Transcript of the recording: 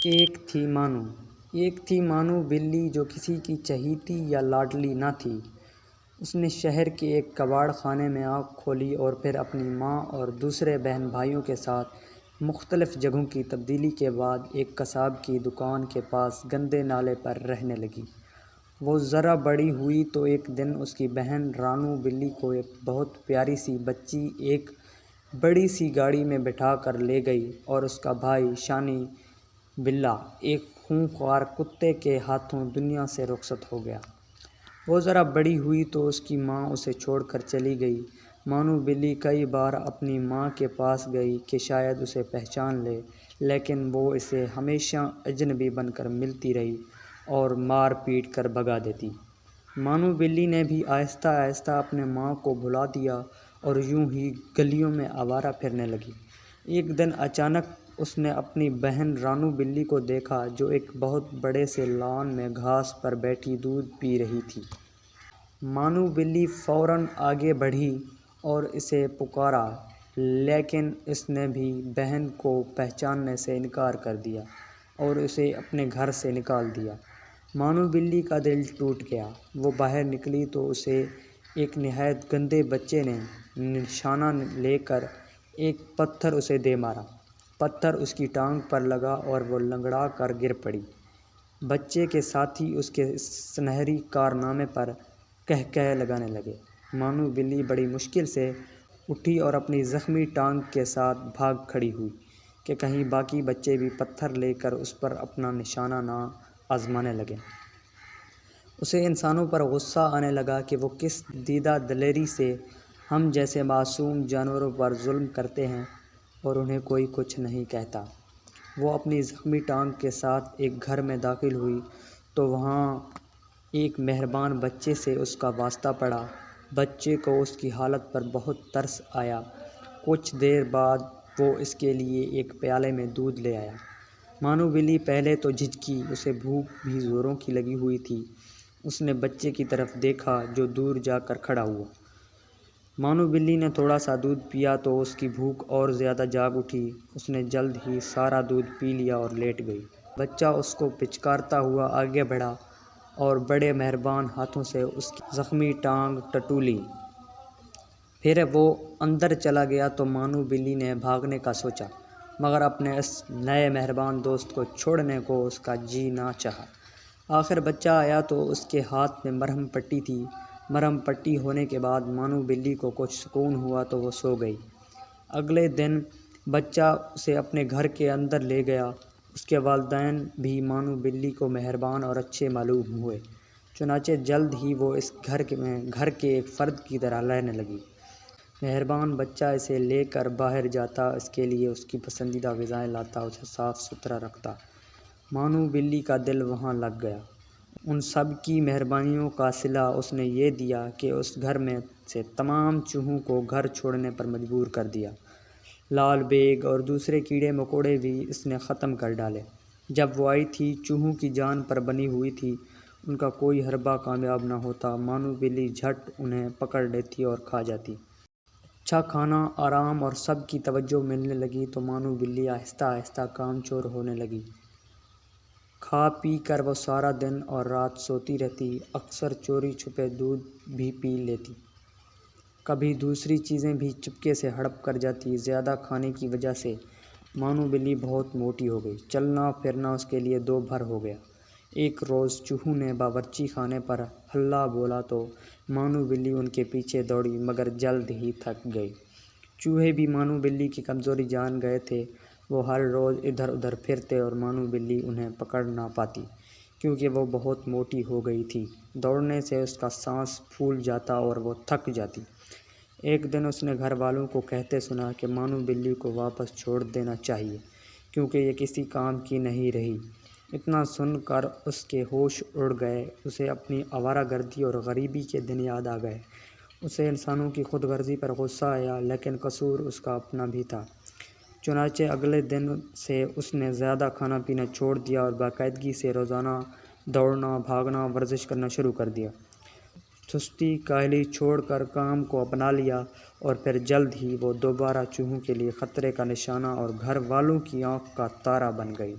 ایک تھی مانو بلی جو کسی کی چہیتی یا لاڈلی نہ تھی۔ اس نے شہر کے ایک کباڑ خانے میں آنکھ کھولی اور پھر اپنی ماں اور دوسرے بہن بھائیوں کے ساتھ مختلف جگہوں کی تبدیلی کے بعد ایک قصاب کی دکان کے پاس گندے نالے پر رہنے لگی۔ وہ ذرا بڑی ہوئی تو ایک دن اس کی بہن رانو بلی کو ایک بہت پیاری سی بچی ایک بڑی سی گاڑی میں بٹھا کر لے گئی اور اس کا بھائی شانی بلّا ایک خونخوار کتے کے ہاتھوں دنیا سے رخصت ہو گیا۔ وہ ذرا بڑی ہوئی تو اس کی ماں اسے چھوڑ کر چلی گئی۔ مانو بلی کئی بار اپنی ماں کے پاس گئی کہ شاید اسے پہچان لے، لیکن وہ اسے ہمیشہ اجنبی بن کر ملتی رہی اور مار پیٹ کر بھگا دیتی۔ مانو بلی نے بھی آہستہ آہستہ اپنے ماں کو بھلا دیا اور یوں ہی گلیوں میں آوارہ پھرنے لگی۔ ایک دن اچانک اس نے اپنی بہن رانو بلی کو دیکھا جو ایک بہت بڑے سے لان میں گھاس پر بیٹھی دودھ پی رہی تھی۔ مانو بلی فوراً آگے بڑھی اور اسے پکارا، لیکن اس نے بھی بہن کو پہچاننے سے انکار کر دیا اور اسے اپنے گھر سے نکال دیا۔ مانو بلی کا دل ٹوٹ گیا۔ وہ باہر نکلی تو اسے ایک نہایت گندے بچے نے نشانہ لے کر ایک پتھر اسے دے مارا۔ پتھر اس کی ٹانگ پر لگا اور وہ لنگڑا کر گر پڑی۔ بچے کے ساتھی اس کے سنہری کارنامے پر کہکہے لگانے لگے۔ مانو بلی بڑی مشکل سے اٹھی اور اپنی زخمی ٹانگ کے ساتھ بھاگ کھڑی ہوئی کہ کہیں باقی بچے بھی پتھر لے کر اس پر اپنا نشانہ نہ آزمانے لگیں۔ اسے انسانوں پر غصہ آنے لگا کہ وہ کس دیدہ دلیری سے ہم جیسے معصوم جانوروں پر ظلم کرتے ہیں اور انہیں کوئی کچھ نہیں کہتا۔ وہ اپنی زخمی ٹانگ کے ساتھ ایک گھر میں داخل ہوئی تو وہاں ایک مہربان بچے سے اس کا واسطہ پڑا۔ بچے کو اس کی حالت پر بہت ترس آیا۔ کچھ دیر بعد وہ اس کے لیے ایک پیالے میں دودھ لے آیا۔ مانو بلی پہلے تو جھجکی، اسے بھوک بھی زوروں کی لگی ہوئی تھی۔ اس نے بچے کی طرف دیکھا جو دور جا کر کھڑا ہوا۔ مانو بلی نے تھوڑا سا دودھ پیا تو اس کی بھوک اور زیادہ جاگ اٹھی۔ اس نے جلد ہی سارا دودھ پی لیا اور لیٹ گئی۔ بچہ اس کو پچکارتا ہوا آگے بڑھا اور بڑے مہربان ہاتھوں سے اس کی زخمی ٹانگ ٹٹولی۔ پھر وہ اندر چلا گیا تو مانو بلی نے بھاگنے کا سوچا، مگر اپنے اس نئے مہربان دوست کو چھوڑنے کو اس کا جی نہ چاہا۔ آخر بچہ آیا تو اس کے ہاتھ میں مرہم پٹی تھی۔ مرہم پٹی ہونے کے بعد مانو بلی کو کچھ سکون ہوا تو وہ سو گئی۔ اگلے دن بچہ اسے اپنے گھر کے اندر لے گیا۔ اس کے والدین بھی مانو بلی کو مہربان اور اچھے معلوم ہوئے، چنانچہ جلد ہی وہ اس گھر کے ایک فرد کی طرح رہنے لگی۔ مہربان بچہ اسے لے کر باہر جاتا، اس کے لیے اس کی پسندیدہ غذائیں لاتا، اسے صاف ستھرا رکھتا۔ مانو بلی کا دل وہاں لگ گیا۔ ان سب کی مہربانیوں کا صلہ اس نے یہ دیا کہ اس گھر میں سے تمام چوہوں کو گھر چھوڑنے پر مجبور کر دیا۔ لال بیگ اور دوسرے کیڑے مکوڑے بھی اس نے ختم کر ڈالے۔ جب وہ آئی تھی چوہوں کی جان پر بنی ہوئی تھی، ان کا کوئی حربہ کامیاب نہ ہوتا۔ مانو بلی جھٹ انہیں پکڑ لیتی اور کھا جاتی۔ اچھا کھانا، آرام اور سب کی توجہ ملنے لگی تو مانو بلی آہستہ آہستہ کام چور ہونے لگی۔ کھا پی کر وہ سارا دن اور رات سوتی رہتی، اکثر چوری چھپے دودھ بھی پی لیتی، کبھی دوسری چیزیں بھی چپکے سے ہڑپ کر جاتی۔ زیادہ کھانے کی وجہ سے مانو بلی بہت موٹی ہو گئی، چلنا پھرنا اس کے لیے دو بھر ہو گیا۔ ایک روز چوہوں نے باورچی خانے پر ہلہ بولا تو مانو بلی ان کے پیچھے دوڑی، مگر جلد ہی تھک گئی۔ چوہے بھی مانو بلی کی کمزوری جان گئے تھے۔ وہ ہر روز ادھر ادھر پھرتے اور مانو بلی انہیں پکڑ نہ پاتی کیونکہ وہ بہت موٹی ہو گئی تھی۔ دوڑنے سے اس کا سانس پھول جاتا اور وہ تھک جاتی۔ ایک دن اس نے گھر والوں کو کہتے سنا کہ مانو بلی کو واپس چھوڑ دینا چاہیے کیونکہ یہ کسی کام کی نہیں رہی۔ اتنا سن کر اس کے ہوش اڑ گئے۔ اسے اپنی آوارہ گردی اور غریبی کے دن یاد آ گئے۔ اسے انسانوں کی خود غرضی پر غصہ آیا، لیکن قصور اس کا اپنا بھی تھا۔ چنانچہ اگلے دن سے اس نے زیادہ کھانا پینا چھوڑ دیا اور باقاعدگی سے روزانہ دوڑنا، بھاگنا، ورزش کرنا شروع کر دیا۔ سستی کاہلی چھوڑ کر کام کو اپنا لیا اور پھر جلد ہی وہ دوبارہ چوہوں کے لیے خطرے کا نشانہ اور گھر والوں کی آنکھ کا تارا بن گئی۔